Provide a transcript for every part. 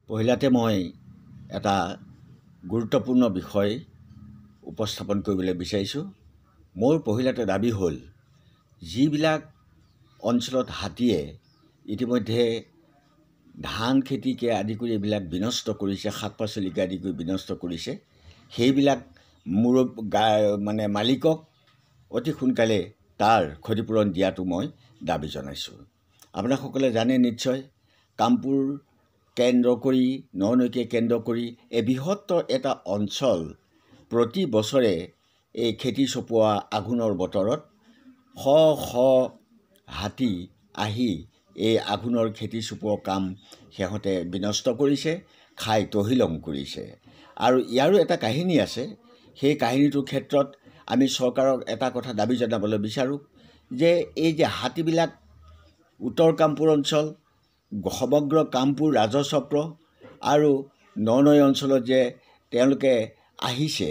পহিলাতে মই এটা গুৰুত্বপূৰ্ণ বিষয় উপস্থাপন কৰিবলৈ বিচাৰিছোঁ। মোৰ পহিলাতে দাবী হ'ল যিবিলাক অঞ্চলত হাতীয়ে ইতিমধ্যে ধান খেতিকে আদি কৰি এইবিলাক বিনষ্ট কৰিছে, শাক পাচলিকে আদি কৰি বিনষ্ট কৰিছে, সেইবিলাক মালিকক অতি সোনকালে তাৰ ক্ষতিপূৰণ দিয়াটো মই দাবী জনাইছোঁ। আপোনাসকলে জানে নিশ্চয় কামপুৰ কেন্দ্ৰ কৰি ননৈকে কেন্দ্ৰ কৰি এই বৃহত্তৰ এটা অঞ্চল প্ৰতি বছৰে এই খেতি চপোৱা আঘোণৰ বতৰত শ শ হাতী আহি এই আঘোণৰ খেতি চপোৱা কাম সিহঁতে বিনষ্ট কৰিছে, খাই তহিলং কৰিছে। আৰু ইয়াৰো এটা কাহিনী আছে। সেই কাহিনীটোৰ ক্ষেত্ৰত আমি চৰকাৰক এটা কথা দাবী জনাবলৈ বিচাৰোঁ যে এই যে হাতীবিলাক উত্তৰ কামপুৰ অঞ্চল, সমগ্ৰ কামপুৰ ৰাজচক্ৰ আৰু ননৈ অঞ্চলত যে তেওঁলোকে আহিছে,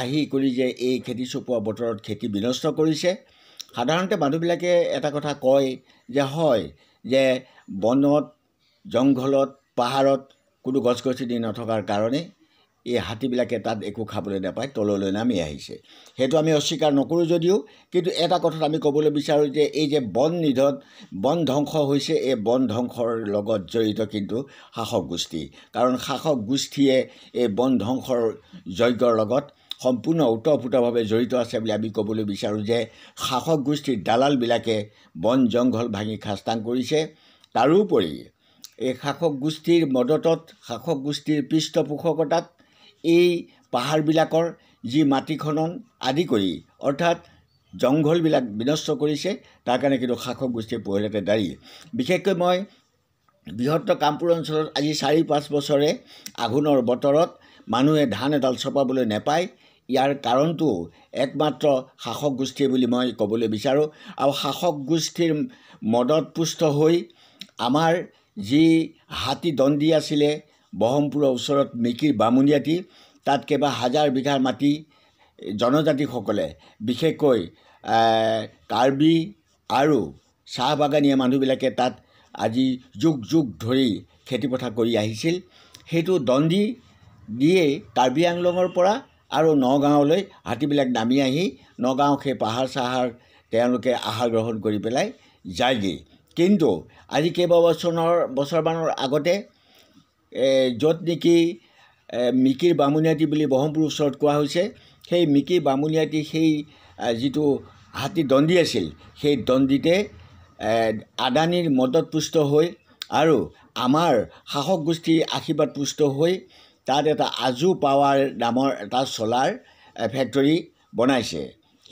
আহি কৰি যে এই খেতি চপোৱা বতৰত খেতি বিনষ্ট কৰিছে। সাধাৰণতে মানুহবিলাকে এটা কথা কয় যে হয় যে বনত জংঘলত পাহাৰত কোনো গছ গছনি নথকাৰ কাৰণে এই হাতীবিলাকে তাত একো খাবলৈ নাপায়, তললৈ নামি আহিছে। সেইটো আমি অস্বীকাৰ নকৰোঁ যদিও, কিন্তু এটা কথাত আমি ক'বলৈ বিচাৰোঁ যে এই যে বন ধ্বংস হৈছে, এই বন ধ্বংসৰ লগত জড়িত কিন্তু শাসক গোষ্ঠী। কাৰণ শাসক গোষ্ঠীয়ে এই বন ধ্বংসৰ যজ্ঞৰ লগত সম্পূৰ্ণ ওতঃপ্ৰোতভাৱে জড়িত আছে বুলি আমি ক'বলৈ বিচাৰোঁ যে শাসক গোষ্ঠীৰ দালালবিলাকে বন জংঘল ভাঙি খাস্তাং কৰিছে। তাৰোপৰি এই শাসক গোষ্ঠীৰ মদতত, শাসক গোষ্ঠীৰ পৃষ্ঠপোষকতাত এই পাহাৰবিলাকৰ যি মাটি খনন আদি কৰি অৰ্থাৎ জংঘলবিলাক বিনষ্ট কৰিছে, তাৰ কাৰণে কিন্তু শাসক গোষ্ঠীৰ পহিলাতে দায়ী। বিশেষকৈ মই বৃহত্তৰ কামপুৰ অঞ্চলত আজি ৪-৫ বছৰে আঘোণৰ বতৰত মানুহে ধান এডাল চপাবলৈ নাপায়। ইয়াৰ কাৰণটো একমাত্ৰ শাসক গোষ্ঠীয়ে বুলি মই ক'বলৈ বিচাৰোঁ। আৰু শাসক গোষ্ঠীৰ মদত পুষ্ট হৈ আমাৰ যি হাতী দণ্ডি আছিলে বহমপুৰৰ ওচৰত মিকিৰ বামুণীআটী, তাত কেইবা হাজাৰ বিঘা মাটি জনজাতিসকলে, বিশেষকৈ কাৰ্বি আৰু চাহ বাগানীয়া মানুহবিলাকে তাত আজি যুগ যুগ ধৰি খেতিপথাৰ কৰি আহিছিল। সেইটো দণ্ডি দিয়েই কাৰ্বি আংলঙৰ পৰা আৰু নগাঁৱলৈ হাতীবিলাক নামি আহি নগাঁও সেই পাহাৰ চাহাৰ তেওঁলোকে আহাৰ গ্ৰহণ কৰি পেলাই যায়গৈ। কিন্তু আজি বছৰমানৰ আগতে য'ত নেকি মিকিৰ বামুণীআটী বুলি বহমপুৰৰ ওচৰত কোৱা হৈছে, সেই মিকিৰ বামুণীআটী সেই যিটো হাতী দণ্ডি আছিল, সেই দণ্ডিতে আদানীৰ মদত পুষ্ট হৈ আৰু আমাৰ শাসক গোষ্ঠীৰ আশীৰ্বাদ পুষ্ট হৈ তাত এটা আজু পাৱাৰ নামৰ এটা ছ'লাৰ ফেক্টৰী বনাইছে,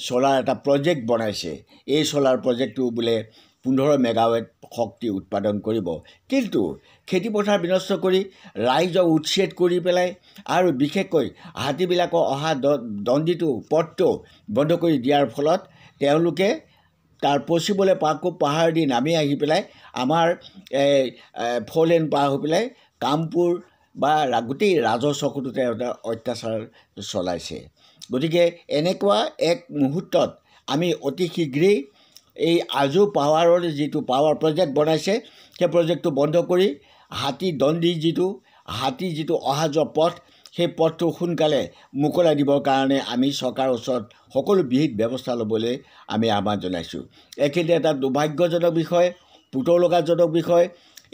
ছ'লাৰ এটা প্ৰজেক্ট বনাইছে। এই ছ'লাৰ প্ৰজেক্টটো বোলে 15 মেগাৱাট শক্তি উৎপাদন কৰিব। কিন্তু খেতিপথাৰ বিনষ্ট কৰি ৰাইজক উচ্ছেদ কৰি পেলাই আৰু বিশেষকৈ হাতীবিলাকৰ অহা দণ্ডিটো পথটো বন্ধ কৰি দিয়াৰ ফলত তেওঁলোকে তাৰ পশ্চিমলৈ পাহাৰ দি নামি আহি পেলাই আমাৰ ফ'ৰ লেন পাৰ হৈ পেলাই কামপুৰ বা গোটেই ৰাজচক্ৰটোতে এটা অত্যাচাৰ চলাইছে। গতিকে এনেকুৱা এক মুহূৰ্তত আমি অতি শীঘ্ৰেই এই আজু পাৱাৰৰ যিটো পাৱাৰ প্ৰজেক্ট বনাইছে, সেই প্ৰজেক্টটো বন্ধ কৰি হাতী যিটো অহা যোৱা পথ, সেই পথটো সোনকালে মোকলাই দিবৰ কাৰণে আমি চৰকাৰৰ ওচৰত সকলো বিহিত ব্যৱস্থা ল'বলৈ আমি আহ্বান জনাইছোঁ। এইখিনি এটা দুৰ্ভাগ্যজনক বিষয়, পুতৌ লগাজনক বিষয়।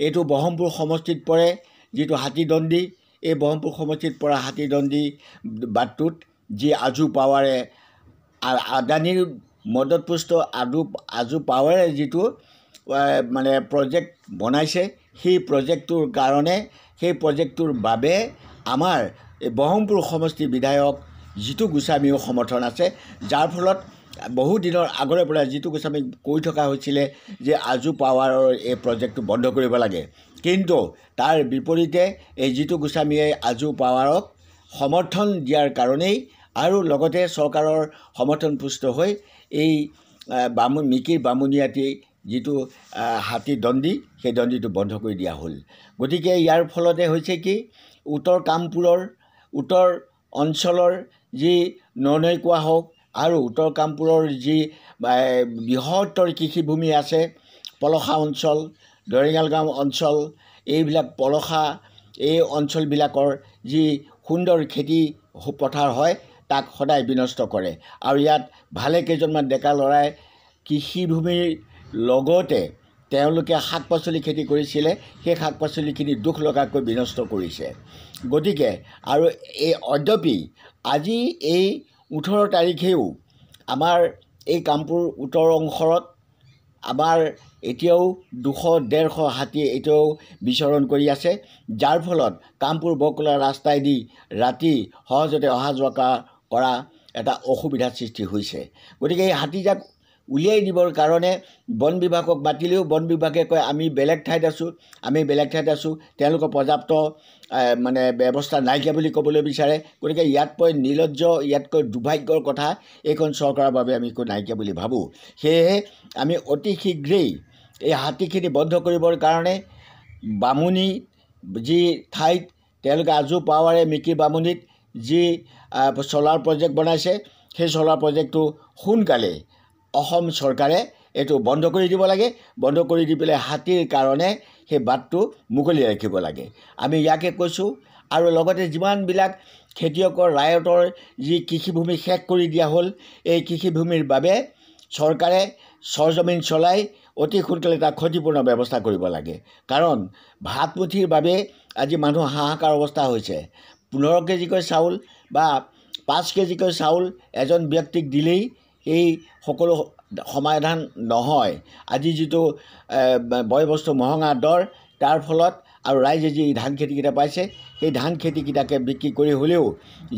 এইটো বহমপুৰ সমষ্টিত পৰে যিটো হাতীদণ্ডি, এই বহমপুৰ সমষ্টিত পৰা হাতীদণ্ডি বাটটোত যি আজু পাৱাৰে আদানীৰ মদতপুষ্ট আজু পাৱাৰে যিটো প্ৰজেক্ট বনাইছে, সেই প্ৰজেক্টটোৰ বাবে আমাৰ এই বহমপুৰ সমষ্টিৰ বিধায়ক জিতু গোস্বামীও সমৰ্থন আছে, যাৰ ফলত বহু দিনৰ আগৰে পৰা জিতু গোস্বামী কৈ থকা হৈছিলে যে আজু পাৱাৰৰ এই প্ৰজেক্টটো বন্ধ কৰিব লাগে। কিন্তু তাৰ বিপৰীতে এই জিতু গোস্বামীয়ে আজু পাৱাৰক সমৰ্থন দিয়াৰ কাৰণেই আৰু লগতে চৰকাৰৰ সমৰ্থন পুষ্ট হৈ এই মিকিৰ বামুণীআটী যিটো হাতী দণ্ডি, সেই দণ্ডিটো বন্ধ কৰি দিয়া হ'ল। গতিকে ইয়াৰ ফলতে হৈছে কি, উত্তৰ অঞ্চলৰ যি ননৈ কোৱা হওক আৰু উত্তৰ কামপুৰৰ যি বৃহত্তৰ কৃষিভূমি আছে, পলসা অঞ্চল, দৰিঙাল গাঁও অঞ্চল, এইবিলাক পলসা এই অঞ্চলবিলাকৰ যি সুন্দৰ খেতি পথাৰ হয় তাক সদায় বিনষ্ট কৰে। আৰু ইয়াত ভালে কেইজনমান ডেকা ল'ৰাই কৃষিভূমিৰ লগতে তেওঁলোকে শাক পাচলি খেতি কৰিছিলে, সেই শাক পাচলিখিনি দুখ লগাকৈ বিনষ্ট কৰিছে। গতিকে আৰু এই অদ্যপি আজি এই 18 তাৰিখেও আমাৰ এই কামপুৰ উত্তৰ অংশত আমাৰ এতিয়াও 200-150 হাতী এতিয়াও বিচৰণ কৰি আছে, যাৰ ফলত কামপুৰ বকলা ৰাস্তাইদি ৰাতি সহজতে অহা যোৱা কৰা এটা অসুবিধাৰ সৃষ্টি হৈছে। গতিকে এই হাতীজাক উলিয়াই দিবৰ কাৰণে বন বিভাগক মাতিলেও বন বিভাগে কয় আমি বেলেগ ঠাইত আছোঁ, তেওঁলোকৰ পৰ্যাপ্ত মানে ব্যৱস্থা নাইকিয়া বুলি ক'বলৈ বিচাৰে। গতিকে ইয়াতকৈ নিৰ্লজ্জ, ইয়াতকৈ দুৰ্ভাগ্যৰ কথা এইখন চৰকাৰৰ বাবে আমি একো নাইকিয়া বুলি ভাবোঁ। সেয়েহে আমি অতি শীঘ্ৰেই এই হাতীখিনি বন্ধ কৰিবৰ কাৰণে বামুণী যি ঠাইত তেওঁলোকে আজু পাৱাৰে মিকিৰ বামুণীত যি চ'লাৰ প্ৰজেক্ট বনাইছে, সেই চ'লাৰ প্ৰজেক্টটো সোনকালে অসম চৰকাৰে এইটো বন্ধ কৰি দিব লাগে। বন্ধ কৰি দি পেলাই হাতীৰ কাৰণে সেই বাটটো মুকলি ৰাখিব লাগে, আমি ইয়াকে কৈছোঁ। আৰু লগতে যিমানবিলাক খেতিয়কৰ ৰাইজৰ যি কৃষিভূমি শেষ কৰি দিয়া হ'ল, এই কৃষিভূমিৰ বাবে চৰকাৰে চৰজমিন চলাই অতি সোনকালে তাৰ ক্ষতিপূৰ্ণ ব্যৱস্থা কৰিব লাগে। কাৰণ ভাতমুঠিৰ বাবে আজি মানুহ হাহাকাৰ অৱস্থা হৈছে। 15 কেজিকৈ চাউল বা 5 কেজিকৈ চাউল এজন ব্যক্তিক দিলেই এই সকলো সমাধান নহয়। আজি যিটো বয়বস্তু মহঙা দৰ, তাৰ ফলত আৰু ৰাইজে যি ধান খেতিকেইটা পাইছে, সেই ধান খেতিকেইটাকে বিক্ৰী কৰি হ'লেও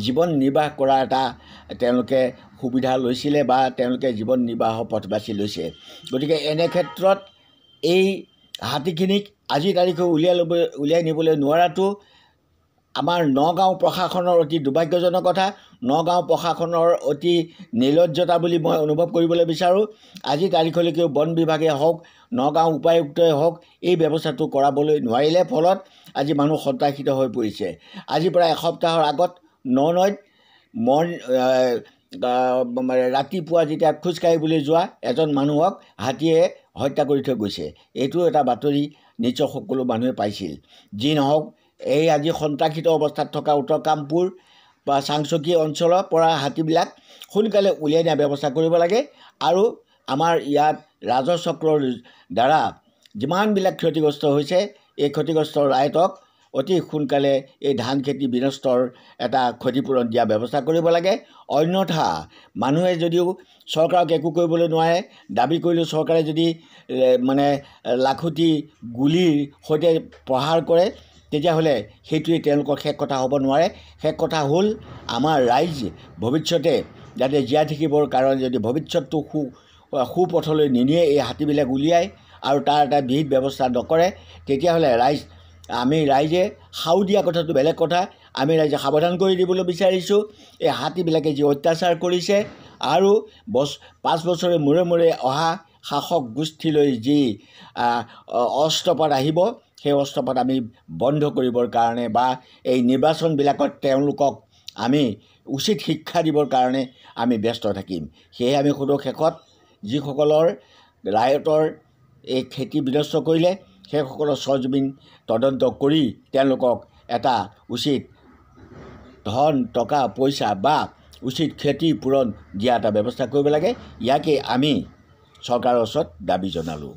জীৱন নিৰ্বাহ কৰা এটা তেওঁলোকে সুবিধা লৈছিলে বা তেওঁলোকে জীৱন নিৰ্বাহৰ পথ বাছি লৈছে। গতিকে এনে ক্ষেত্ৰত এই হাতীখিনিক আজিৰ তাৰিখে উলিয়াই নিবলৈ নোৱাৰাটো আমাৰ নগাঁও প্ৰশাসনৰ অতি দুৰ্ভাগ্যজনক কথা, নগাঁও প্ৰশাসনৰ অতি নিৰ্লজ্জতা বুলি মই অনুভৱ কৰিবলৈ বিচাৰোঁ। আজিৰ তাৰিখলৈকেও বন বিভাগে হওক, নগাঁও উপায়ুক্তই হওক, এই ব্যৱস্থাটো কৰাবলৈ নোৱাৰিলে, ফলত আজি মানুহ সন্ত্ৰাসিত হৈ পৰিছে। আজি প্ৰায় এসপ্তাহৰ আগত ননৈত ৰাতিপুৱা যেতিয়া খোজকাঢ়িবলৈ যোৱা এজন মানুহক হাতীয়ে হত্যা কৰি থৈ গৈছে। এইটো এটা বাতৰি নিশ্চয় সকলো মানুহে পাইছিল। যি নহওক, এই আজি সন্ত্ৰাসিত অৱস্থাত থকা উত্তৰ কামপুৰ বা চাংচকী অঞ্চলৰ পৰা হাতীবিলাক সোনকালে উলিয়াই নিয়াৰ ব্যৱস্থা কৰিব লাগে। আৰু আমাৰ ইয়াত ৰাজহ চক্ৰৰ দ্বাৰা যিমানবিলাক ক্ষতিগ্ৰস্ত হৈছে, এই ক্ষতিগ্ৰস্ত ৰাইজক অতি সোনকালে এই ধান খেতি বিনষ্টৰ এটা ক্ষতিপূৰণ দিয়াৰ ব্যৱস্থা কৰিব লাগে। অন্যথা মানুহে যদিও চৰকাৰক একো কৰিবলৈ নোৱাৰে, দাবী কৰিলেও চৰকাৰে যদি মানে লাখুটি গুলিৰ সৈতে প্ৰহাৰ কৰে, তেতিয়াহ'লে সেইটোৱে তেওঁলোকৰ শেষ কথা হ'ব নোৱাৰে। শেষ কথা হ'ল আমাৰ ৰাইজ ভৱিষ্যতে যাতে জীয়াই থাকিবৰ কাৰণে যদি ভৱিষ্যতটো সুপথলৈ নিনিয়ে, এই হাতীবিলাক উলিয়াই আৰু তাৰ এটা বিহিত ব্যৱস্থা নকৰে, তেতিয়াহ'লে আমি ৰাইজে সাউ দিয়া কথাটো বেলেগ কথা, আমি ৰাইজে সাৱধান কৰি দিবলৈ বিচাৰিছোঁ। এই হাতীবিলাকে যি অত্যাচাৰ কৰিছে আৰু 5 বছৰে মূৰে মূৰে অহা শাসক গোষ্ঠীলৈ যি অস্ত্ৰপাত আহিব, সেই অস্ত্ৰপাত আমি বন্ধ কৰিবৰ কাৰণে বা এই নিৰ্বাচনবিলাকত তেওঁলোকক আমি উচিত শিক্ষা দিবৰ কাৰণে আমি ব্যস্ত থাকিম। সেয়ে আমি সদৌ শেষত যিসকলৰ ৰাইজৰ এই খেতি বিনষ্ট কৰিলে, সেইসকলৰ চৰজমিন তদন্ত কৰি তেওঁলোকক এটা উচিত ধন টকা পইচা বা উচিত ক্ষতিপূৰণ দিয়া এটা ব্যৱস্থা কৰিব লাগে। ইয়াকে আমি চৰকাৰৰ ওচৰত দাবী জনালোঁ।